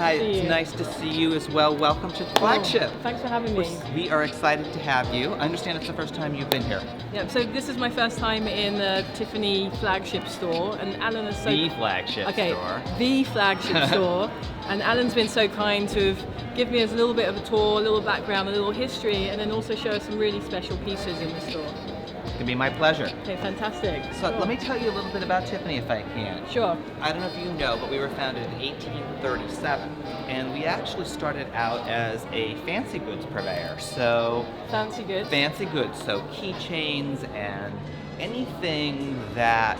Hi, it's nice to see you as well. Welcome to Flagship. Thanks for having me. We are excited to have you. I understand it's the first time you've been here. Yeah, so this is my first time in the Tiffany Flagship store, and Alan is so... The Flagship store. The Flagship store. And Alan's been so kind to give me a little bit of a tour, a little background, a little history, and then also show us some really special pieces in the store. It's going to be my pleasure. Okay, fantastic. So let me tell you a little bit about Tiffany if I can. Sure. I don't know if you know, but we were founded in 1837, and we actually started out as a fancy goods purveyor. So fancy goods. Fancy goods, so keychains and anything that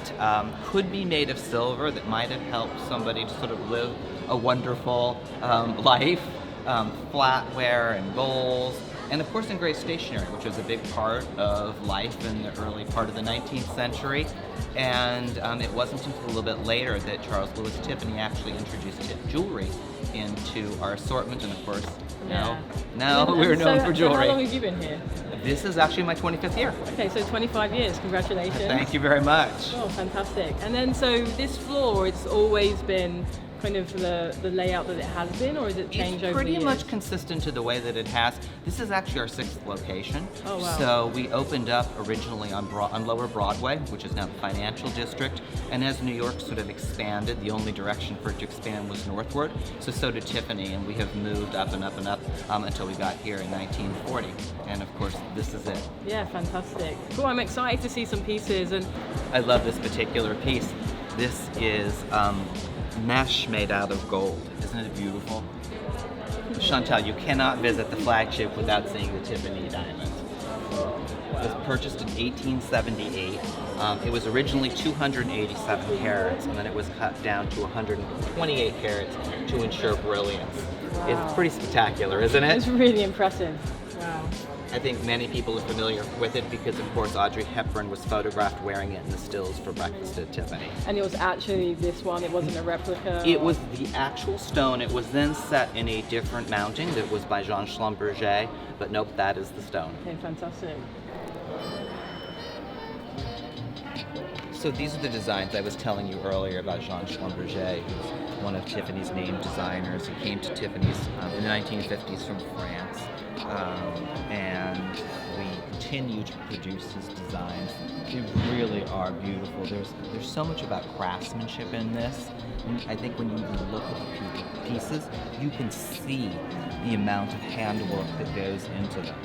could be made of silver that might have helped somebody to sort of live a wonderful life, flatware and bowls, and of course engraved stationery, which was a big part of life in the early part of the 19th century. And it wasn't until a little bit later that Charles Louis Tiffany actually introduced jewelry into our assortment, and of course, now we're known for jewelry. So how long have you been here? This is actually my 25th year. Okay, so 25 years, congratulations. Thank you very much. Oh, fantastic. And then, so this floor, it's always been kind of the layout that it has been, or has it changed over the years? It's pretty much consistent to the way that it has. This is actually our 6th location. Oh, wow. So we opened up originally on Lower Broadway, which is now the financial district, and as New York sort of expanded, the only direction for it to expand was northward. So did Tiffany, and we have moved up and up and up until we got here in 1940. And of course, this is it. Yeah, fantastic. Cool, I'm excited to see some pieces. And I love this particular piece. This is mesh made out of gold. Isn't it beautiful? Chantal, you cannot visit the Flagship without seeing the Tiffany diamond. It was purchased in 1878. It was originally 287 carats, and then it was cut down to 128 carats to ensure brilliance. Wow. It's pretty spectacular, isn't it? It's really impressive. Wow. I think many people are familiar with it because, of course, Audrey Hepburn was photographed wearing it in the stills for Breakfast at Tiffany. And it was actually this one, it wasn't a replica? It was the actual stone. It was then set in a different mounting that was by Jean Schlumberger, but nope, that is the stone. Okay, fantastic. So these are the designs I was telling you earlier about Jean Schlumberger, who's one of Tiffany's named designers. He came to Tiffany's in the 1950s from France. And we continue to produce his designs. They really are beautiful. There's so much about craftsmanship in this. And I think when you look at the pieces, you can see the amount of handwork that goes into them.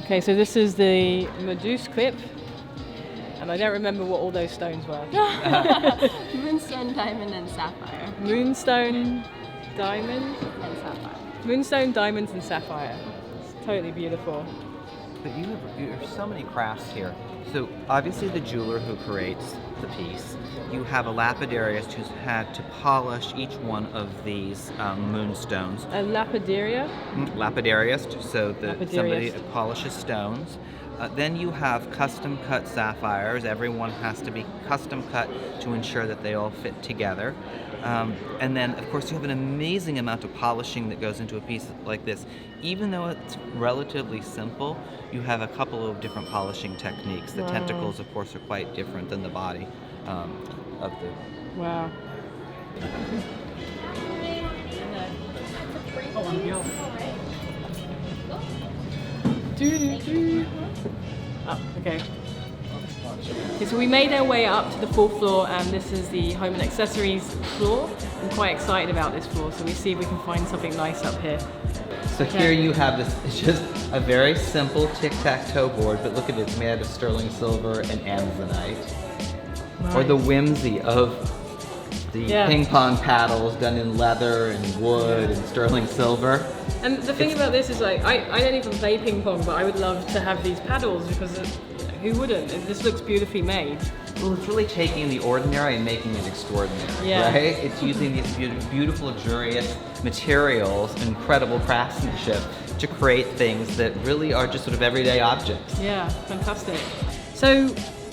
Okay, so this is the Medusa clip, and I don't remember what all those stones were. Moonstone, diamond, and sapphire. Moonstone, diamond, And sapphire. Moonstone, diamonds, and sapphire. It's totally beautiful. But you have so many crafts here. So obviously the jeweler who creates the piece, you have a lapidarius who's had to polish each one of these moonstones. A lapidaria? Lapidarius, so that somebody Lapidarius. polishes stones. Then you have custom cut sapphires. Everyone has to be custom cut to ensure that they all fit together. And then, of course, you have an amazing amount of polishing that goes into a piece like this. Even though it's relatively simple, you have a couple of different polishing techniques. The tentacles, of course, are quite different than the body of the... Wow. Oh, okay. Okay, so we made our way up to the 4th floor, and this is the home and accessories floor. I'm quite excited about this floor, so we see if we can find something nice up here. So here you have this, it's just a very simple tic-tac-toe board, but look at it, it's made out of sterling silver and amazonite. Nice. Or the whimsy of the ping pong paddles done in leather and wood and sterling silver. And the thing about this is, like, I don't even play ping pong, but I would love to have these paddles because who wouldn't? This looks beautifully made. Well, it's really taking the ordinary and making it extraordinary, right? It's using these beautiful, luxurious materials, incredible craftsmanship to create things that really are just sort of everyday objects. Yeah, fantastic. So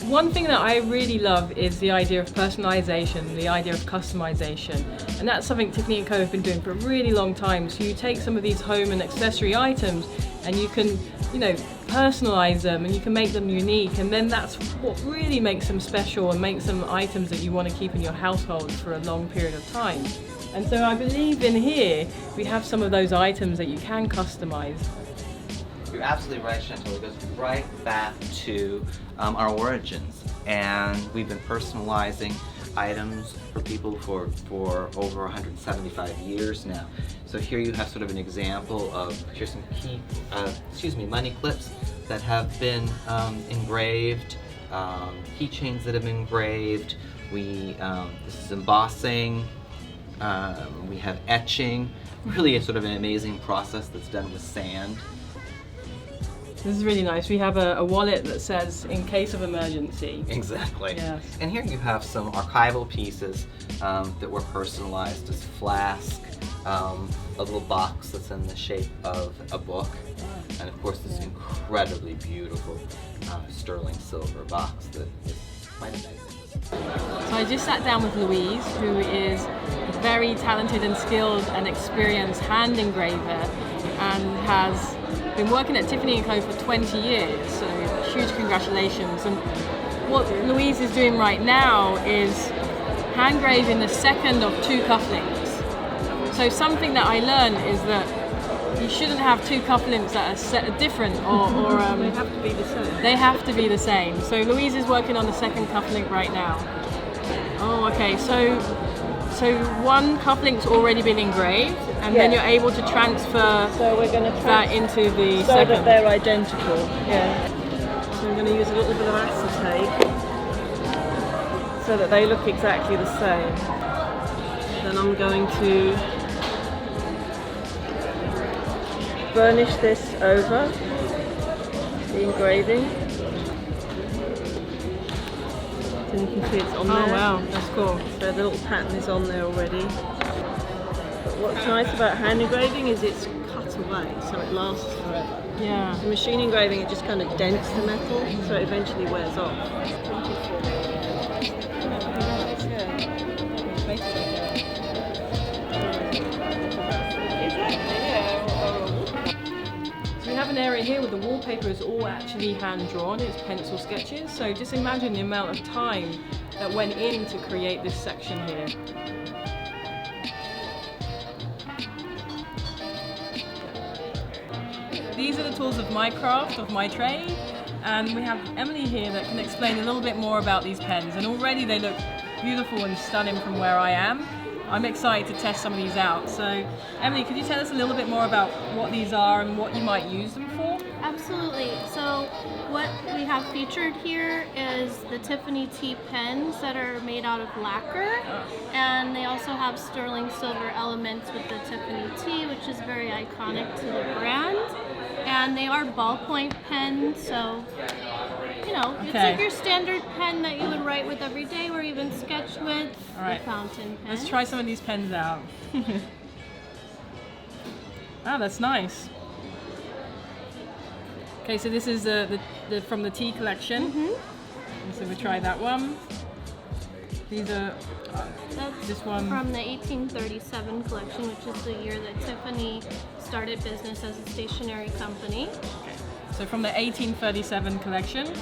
one thing that I really love is the idea of personalization, the idea of customization. And that's something Tiffany Co have been doing for a really long time. So you take some of these home and accessory items and you can, you know, personalize them and you can make them unique, and then that's what really makes them special and makes them items that you want to keep in your household for a long period of time. And so I believe in here we have some of those items that you can customize. You're absolutely right, Chantal. It goes right back to our origins, and we've been personalizing items for people for over 175 years now. So here you have sort of an example of, here's some key, money clips that have been engraved, keychains that have been engraved. This is embossing. We have etching. Really, a sort of an amazing process that's done with sand. This is really nice. We have a wallet that says, in case of emergency. Exactly. Yes. And here you have some archival pieces that were personalized as flask, a little box that's in the shape of a book, and of course this incredibly beautiful sterling silver box that is quite amazing. So I just sat down with Louise, who is a very talented and skilled and experienced hand engraver and has been working at Tiffany Co for 20 years, so huge congratulations. And what Louise is doing right now is hand engraving the second of 2 cufflinks. So something that I learned is that you shouldn't have 2 cufflinks that are different or They have to be the same. They have to be the same. So Louise is working on the second cufflink right now. Oh, okay. So one cufflink's already been engraved, and then you're able to transfer So we're going to that into the so second. that they're identical. Yeah. So I'm going to use a little bit of acetate so that they look exactly the same. Then I'm going to burnish this over the engraving. So you can see it's on there. Oh wow, that's cool. So the little pattern is on there already. But what's nice about hand engraving is it's cut away, so it lasts forever. Yeah. The machine engraving, it just kind of dents the metal, so it eventually wears off. So we have an area here where the wallpaper is all actually hand drawn, it's pencil sketches. So just imagine the amount of time that went in to create this section here. These are the tools of my craft, of my trade, and we have Emily here that can explain a little bit more about these pens, and already they look beautiful and stunning from where I am. I'm excited to test some of these out. So Emily, could you tell us a little bit more about what these are and what you might use them for? Absolutely. So what we have featured here is the Tiffany T pens that are made out of lacquer, and they also have sterling silver elements with the Tiffany T, which is very iconic to the brand. And they are ballpoint pens, so it's like your standard pen that you would write with every day or even sketch with. All right. The fountain pen. Let's try some of these pens out. Ah, that's nice. Okay, so this is the from the T collection. Mm-hmm. So we try that one. These are That's this one. from the 1837 collection, which is the year that Tiffany started business as a stationery company. So from the 1837 collection.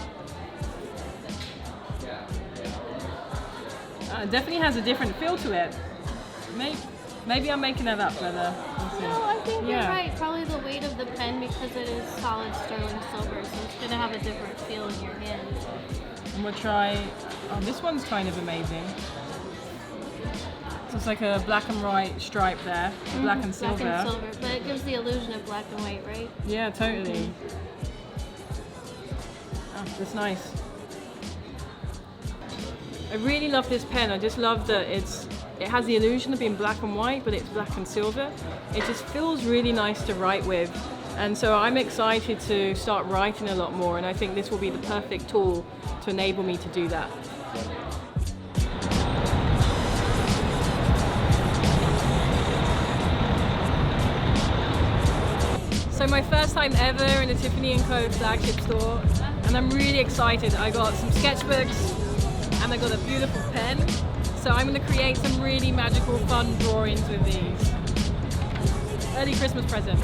Definitely has a different feel to it. Maybe I'm making that up, but we'll see. No, I think you're Yeah. right. Probably the weight of the pen because it is solid sterling silver, so it's going to have a different feel in your hand. And we'll try. Oh, this one's kind of amazing. So it's like a black and white stripe there, black and silver. Black and silver, but it gives the illusion of black and white, right? Yeah, totally. Oh, that's nice. I really love this pen. I just love that it has the illusion of being black and white, but it's black and silver. It just feels really nice to write with. And so I'm excited to start writing a lot more, and I think this will be the perfect tool to enable me to do that. So my first time ever in a Tiffany Co flagship store, and I'm really excited. I got some sketchbooks and I got a beautiful pen. So I'm going to create some really magical, fun drawings with these. Early Christmas present.